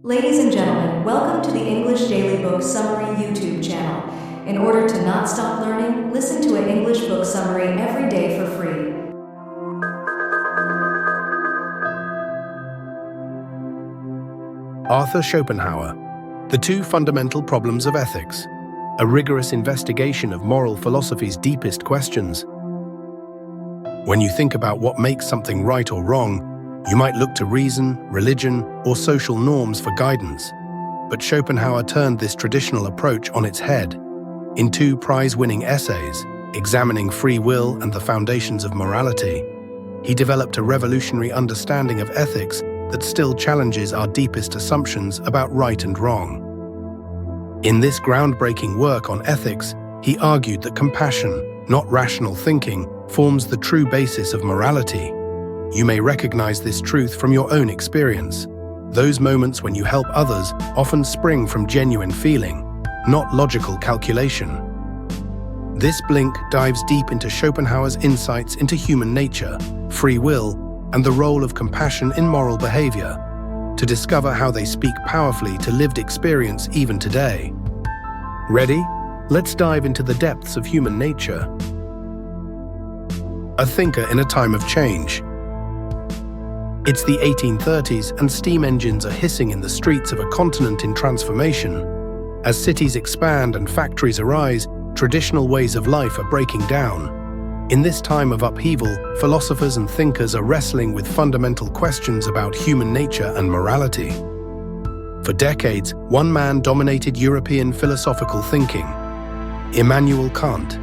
Ladies and gentlemen, welcome to the English Daily Book Summary YouTube channel. In order to not stop learning, listen to an English book summary every day for free. Arthur Schopenhauer, The Two Fundamental Problems of Ethics, a rigorous investigation of moral philosophy's deepest questions. When you think about what makes something right or wrong, you might look to reason, religion, or social norms for guidance. But Schopenhauer turned this traditional approach on its head. In two prize-winning essays, examining free will and the foundations of morality, he developed a revolutionary understanding of ethics that still challenges our deepest assumptions about right and wrong. In this groundbreaking work on ethics, he argued that compassion, not rational thinking, forms the true basis of morality. You may recognize this truth from your own experience. Those moments when you help others often spring from genuine feeling, not logical calculation. This blink dives deep into Schopenhauer's insights into human nature, free will, and the role of compassion in moral behavior, to discover how they speak powerfully to lived experience even today. Ready? Let's dive into the depths of human nature. A thinker in a time of change. It's the 1830s and steam engines are hissing in the streets of a continent in transformation. As cities expand and factories arise, traditional ways of life are breaking down. In this time of upheaval, philosophers and thinkers are wrestling with fundamental questions about human nature and morality. For decades, one man dominated European philosophical thinking: Immanuel Kant.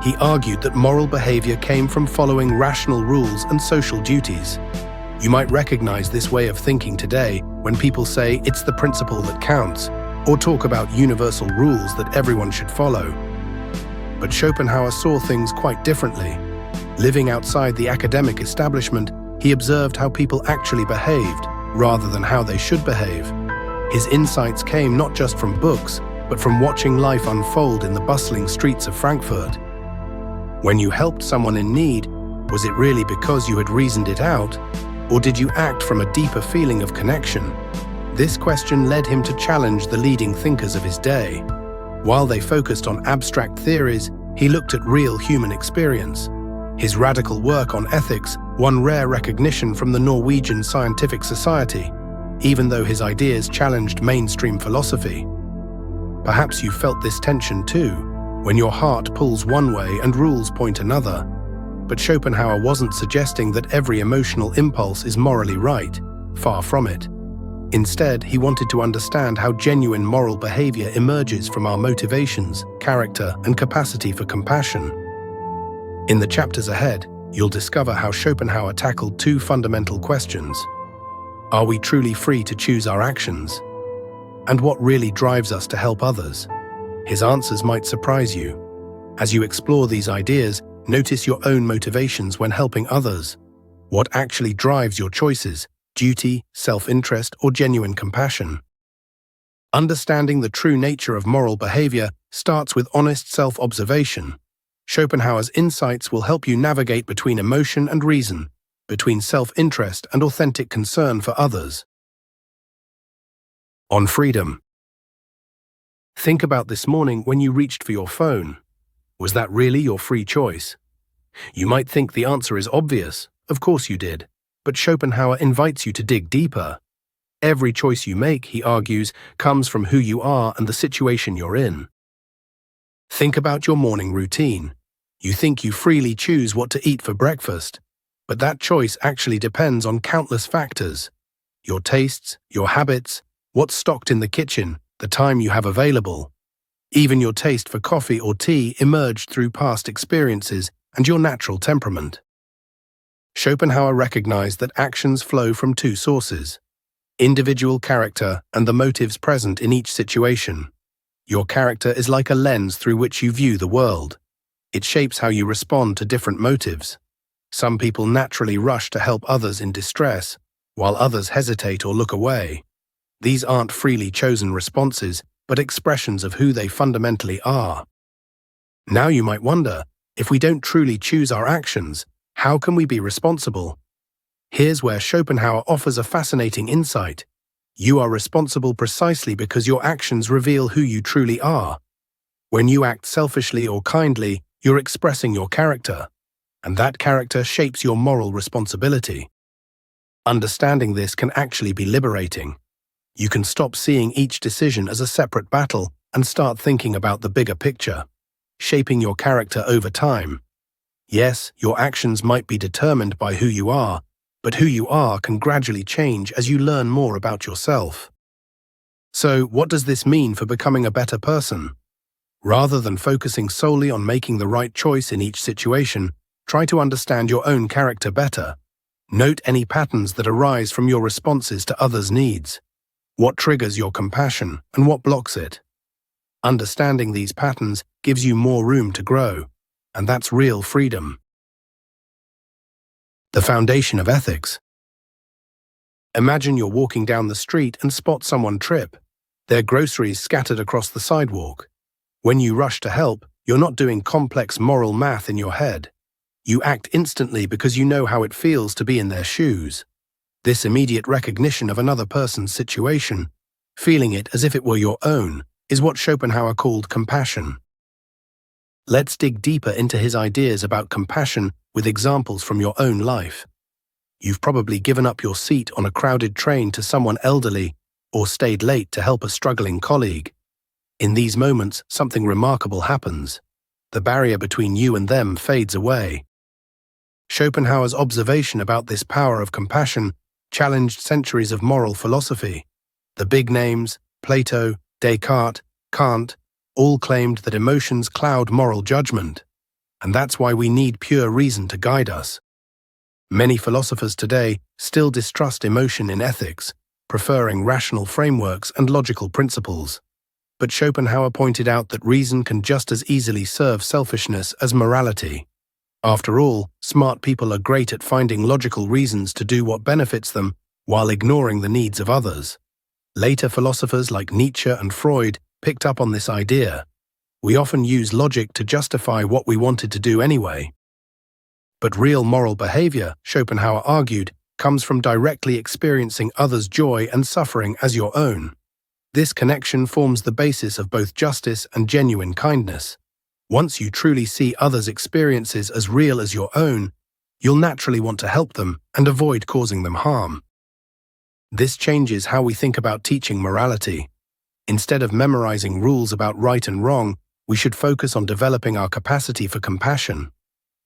He argued that moral behavior came from following rational rules and social duties. You might recognize this way of thinking today when people say it's the principle that counts, or talk about universal rules that everyone should follow. But Schopenhauer saw things quite differently. Living outside the academic establishment, he observed how people actually behaved, rather than how they should behave. His insights came not just from books, but from watching life unfold in the bustling streets of Frankfurt. When you helped someone in need, was it really because you had reasoned it out? Or did you act from a deeper feeling of connection? This question led him to challenge the leading thinkers of his day. While they focused on abstract theories, he looked at real human experience. His radical work on ethics won rare recognition from the Norwegian Scientific Society, even though his ideas challenged mainstream philosophy. Perhaps you felt this tension too, when your heart pulls one way and rules point another. But Schopenhauer wasn't suggesting that every emotional impulse is morally right. Far from it. Instead, he wanted to understand how genuine moral behavior emerges from our motivations, character, and capacity for compassion. In the chapters ahead, you'll discover how Schopenhauer tackled two fundamental questions. Are we truly free to choose our actions? And what really drives us to help others? His answers might surprise you. As you explore these ideas, notice your own motivations when helping others. What actually drives your choices? Duty, self-interest, or genuine compassion? Understanding the true nature of moral behavior starts with honest self-observation. Schopenhauer's insights will help you navigate between emotion and reason, between self-interest and authentic concern for others. On freedom. Think about this morning when you reached for your phone. Was that really your free choice? You might think the answer is obvious. Of course you did. But Schopenhauer invites you to dig deeper. Every choice you make, he argues, comes from who you are and the situation you're in. Think about your morning routine. You think you freely choose what to eat for breakfast, but that choice actually depends on countless factors. Your tastes, your habits, what's stocked in the kitchen, the time you have available. Even your taste for coffee or tea emerged through past experiences and your natural temperament. Schopenhauer recognized that actions flow from two sources: individual character and the motives present in each situation. Your character is like a lens through which you view the world. It shapes how you respond to different motives. Some people naturally rush to help others in distress, while others hesitate or look away. These aren't freely chosen responses, but expressions of who they fundamentally are. Now you might wonder, if we don't truly choose our actions, how can we be responsible? Here's where Schopenhauer offers a fascinating insight. You are responsible precisely because your actions reveal who you truly are. When you act selfishly or kindly, you're expressing your character, and that character shapes your moral responsibility. Understanding this can actually be liberating. You can stop seeing each decision as a separate battle and start thinking about the bigger picture, shaping your character over time. Yes, your actions might be determined by who you are, but who you are can gradually change as you learn more about yourself. So, what does this mean for becoming a better person? Rather than focusing solely on making the right choice in each situation, try to understand your own character better. Note any patterns that arise from your responses to others' needs. What triggers your compassion and what blocks it? Understanding these patterns gives you more room to grow, and that's real freedom. The foundation of ethics. Imagine you're walking down the street and spot someone trip, their groceries scattered across the sidewalk. When you rush to help, you're not doing complex moral math in your head. You act instantly because you know how it feels to be in their shoes. This immediate recognition of another person's situation, feeling it as if it were your own, is what Schopenhauer called compassion. Let's dig deeper into his ideas about compassion with examples from your own life. You've probably given up your seat on a crowded train to someone elderly or stayed late to help a struggling colleague. In these moments, something remarkable happens. The barrier between you and them fades away. Schopenhauer's observation about this power of compassion challenged centuries of moral philosophy. The big names, Plato, Descartes, Kant, all claimed that emotions cloud moral judgment, and that's why we need pure reason to guide us. Many philosophers today still distrust emotion in ethics, preferring rational frameworks and logical principles. But Schopenhauer pointed out that reason can just as easily serve selfishness as morality. After all, smart people are great at finding logical reasons to do what benefits them while ignoring the needs of others. Later philosophers like Nietzsche and Freud picked up on this idea. We often use logic to justify what we wanted to do anyway. But real moral behavior, Schopenhauer argued, comes from directly experiencing others' joy and suffering as your own. This connection forms the basis of both justice and genuine kindness. Once you truly see others' experiences as real as your own, you'll naturally want to help them and avoid causing them harm. This changes how we think about teaching morality. Instead of memorizing rules about right and wrong, we should focus on developing our capacity for compassion.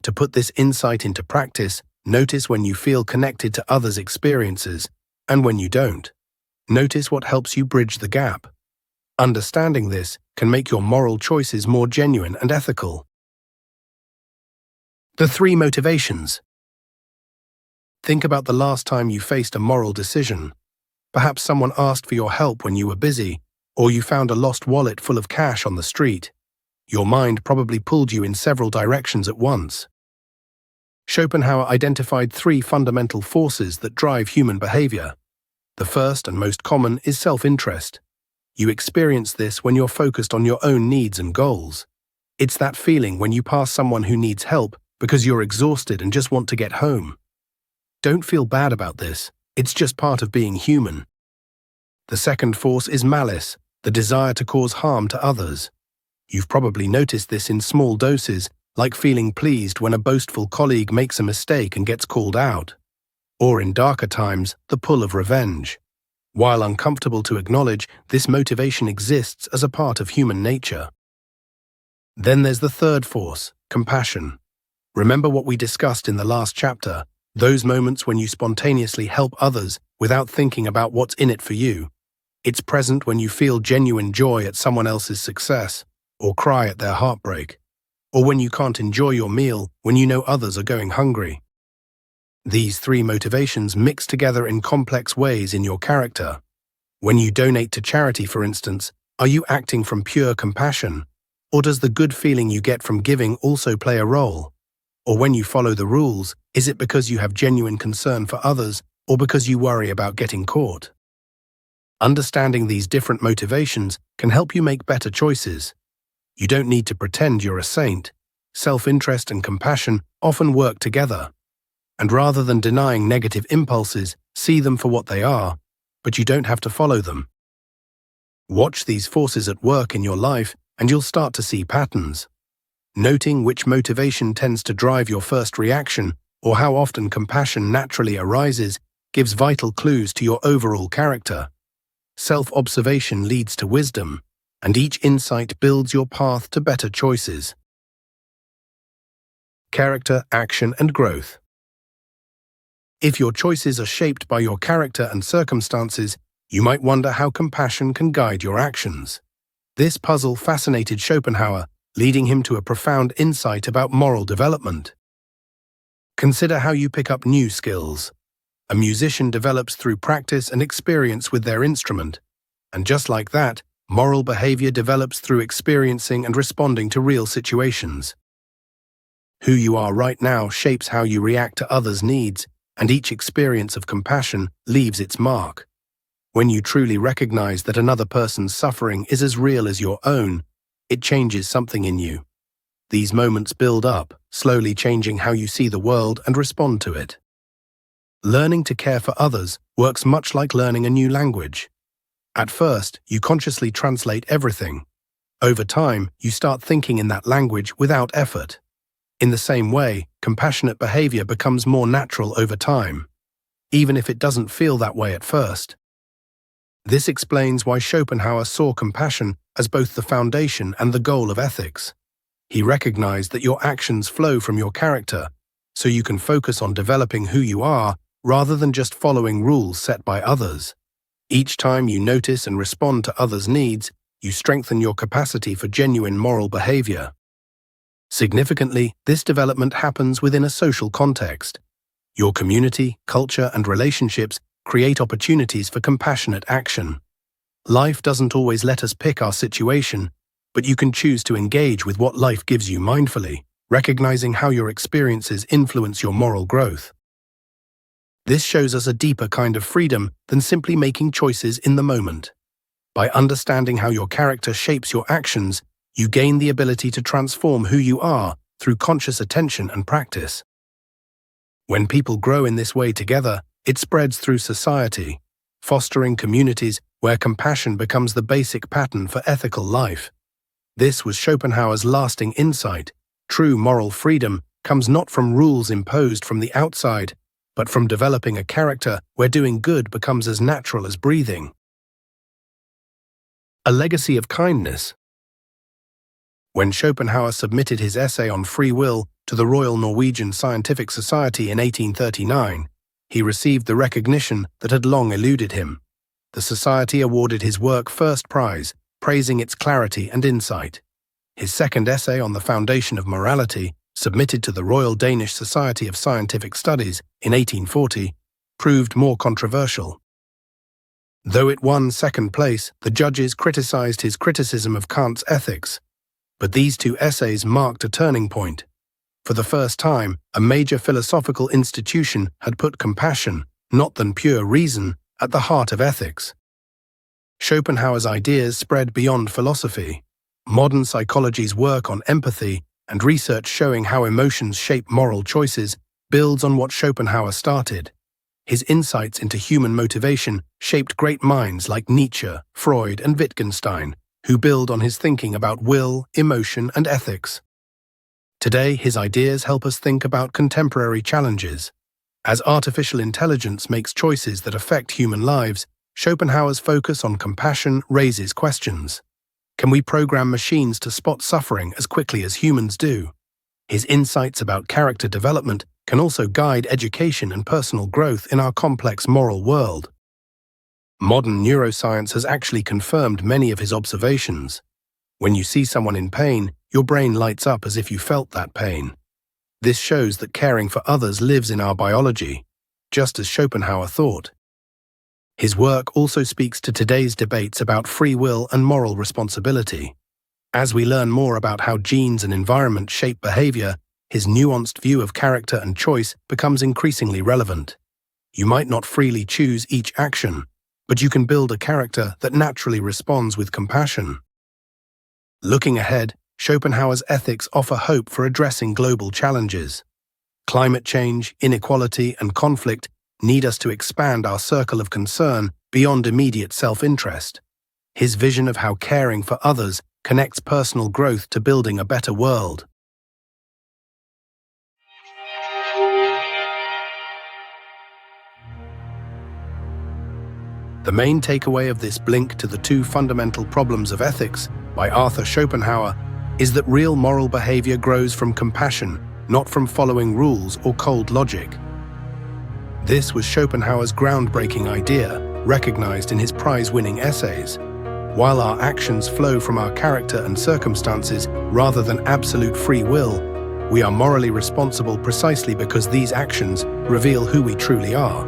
To put this insight into practice, notice when you feel connected to others' experiences and when you don't. Notice what helps you bridge the gap. Understanding this can make your moral choices more genuine and ethical. The 3 motivations. Think about the last time you faced a moral decision. Perhaps someone asked for your help when you were busy, or you found a lost wallet full of cash on the street. Your mind probably pulled you in several directions at once. Schopenhauer identified 3 fundamental forces that drive human behavior. The first and most common is self-interest. You experience this when you're focused on your own needs and goals. It's that feeling when you pass someone who needs help because you're exhausted and just want to get home. Don't feel bad about this. It's just part of being human. The second force is malice, the desire to cause harm to others. You've probably noticed this in small doses, like feeling pleased when a boastful colleague makes a mistake and gets called out. Or in darker times, the pull of revenge. While uncomfortable to acknowledge, this motivation exists as a part of human nature. Then there's the third force, compassion. Remember what we discussed in the last chapter, those moments when you spontaneously help others without thinking about what's in it for you. It's present when you feel genuine joy at someone else's success, or cry at their heartbreak, or when you can't enjoy your meal when you know others are going hungry. These 3 motivations mix together in complex ways in your character. When you donate to charity, for instance, are you acting from pure compassion? Or does the good feeling you get from giving also play a role? Or when you follow the rules, is it because you have genuine concern for others or because you worry about getting caught? Understanding these different motivations can help you make better choices. You don't need to pretend you're a saint. Self-interest and compassion often work together. And rather than denying negative impulses, see them for what they are. but you don't have to follow them. Watch these forces at work in your life, and you'll start to see patterns. Noting which motivation tends to drive your first reaction, or how often compassion naturally arises, gives vital clues to your overall character. Self-observation leads to wisdom, and each insight builds your path to better choices. Character, action, and growth. If your choices are shaped by your character and circumstances, you might wonder how compassion can guide your actions. This puzzle fascinated Schopenhauer, leading him to a profound insight about moral development. Consider how you pick up new skills. A musician develops through practice and experience with their instrument. And just like that, moral behavior develops through experiencing and responding to real situations. Who you are right now shapes how you react to others' needs, and each experience of compassion leaves its mark. When you truly recognize that another person's suffering is as real as your own, it changes something in you. These moments build up, slowly changing how you see the world and respond to it. Learning to care for others works much like learning a new language. At first, you consciously translate everything. Over time, you start thinking in that language without effort. In the same way, compassionate behavior becomes more natural over time, even if it doesn't feel that way at first. This explains why Schopenhauer saw compassion as both the foundation and the goal of ethics. He recognized that your actions flow from your character, so you can focus on developing who you are rather than just following rules set by others. Each time you notice and respond to others' needs, you strengthen your capacity for genuine moral behavior. Significantly, this development happens within a social context. Your community, culture, and relationships create opportunities for compassionate action. Life doesn't always let us pick our situation, but you can choose to engage with what life gives you mindfully, recognizing how your experiences influence your moral growth. This shows us a deeper kind of freedom than simply making choices in the moment. By understanding how your character shapes your actions, you gain the ability to transform who you are through conscious attention and practice. When people grow in this way together, it spreads through society, fostering communities where compassion becomes the basic pattern for ethical life. This was Schopenhauer's lasting insight. True moral freedom comes not from rules imposed from the outside, but from developing a character where doing good becomes as natural as breathing. A legacy of kindness. When Schopenhauer submitted his essay on free will to the Royal Norwegian Scientific Society in 1839, he received the recognition that had long eluded him. The society awarded his work first prize, praising its clarity and insight. His second essay on the foundation of morality, submitted to the Royal Danish Society of Scientific Studies in 1840, proved more controversial. Though it won second place, the judges criticized his criticism of Kant's ethics. But these two essays marked a turning point. For the first time, a major philosophical institution had put compassion, not than pure reason, at the heart of ethics. Schopenhauer's ideas spread beyond philosophy. Modern psychology's work on empathy and research showing how emotions shape moral choices builds on what Schopenhauer started. His insights into human motivation shaped great minds like Nietzsche, Freud, and Wittgenstein, who build on his thinking about will, emotion, and ethics. Today, his ideas help us think about contemporary challenges. As artificial intelligence makes choices that affect human lives, Schopenhauer's focus on compassion raises questions. Can we program machines to spot suffering as quickly as humans do? His insights about character development can also guide education and personal growth in our complex moral world. Modern neuroscience has actually confirmed many of his observations. When you see someone in pain, your brain lights up as if you felt that pain. This shows that caring for others lives in our biology, just as Schopenhauer thought. His work also speaks to today's debates about free will and moral responsibility. As we learn more about how genes and environment shape behavior, his nuanced view of character and choice becomes increasingly relevant. You might not freely choose each action, but you can build a character that naturally responds with compassion. Looking ahead, Schopenhauer's ethics offer hope for addressing global challenges. Climate change, inequality, and conflict need us to expand our circle of concern beyond immediate self-interest. His vision of how caring for others connects personal growth to building a better world. The main takeaway of this Blink to the Two Fundamental Problems of Ethics by Arthur Schopenhauer is that real moral behavior grows from compassion, not from following rules or cold logic. This was Schopenhauer's groundbreaking idea, recognized in his prize-winning essays. While our actions flow from our character and circumstances rather than absolute free will, we are morally responsible precisely because these actions reveal who we truly are.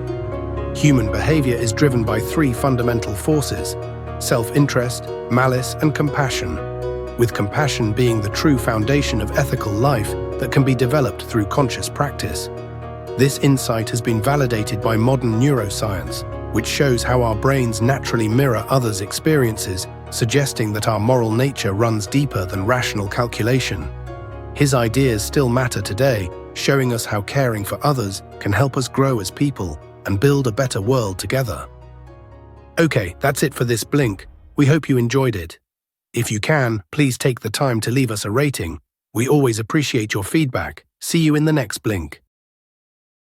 Human behavior is driven by three fundamental forces: self-interest, malice, and compassion, with compassion being the true foundation of ethical life that can be developed through conscious practice. This insight has been validated by modern neuroscience, which shows how our brains naturally mirror others' experiences, suggesting that our moral nature runs deeper than rational calculation. His ideas still matter today, showing us how caring for others can help us grow as people and build a better world together. Okay, that's it for this Blink. We hope you enjoyed it. If you can, please take the time to leave us a rating. We always appreciate your feedback. See you in the next Blink.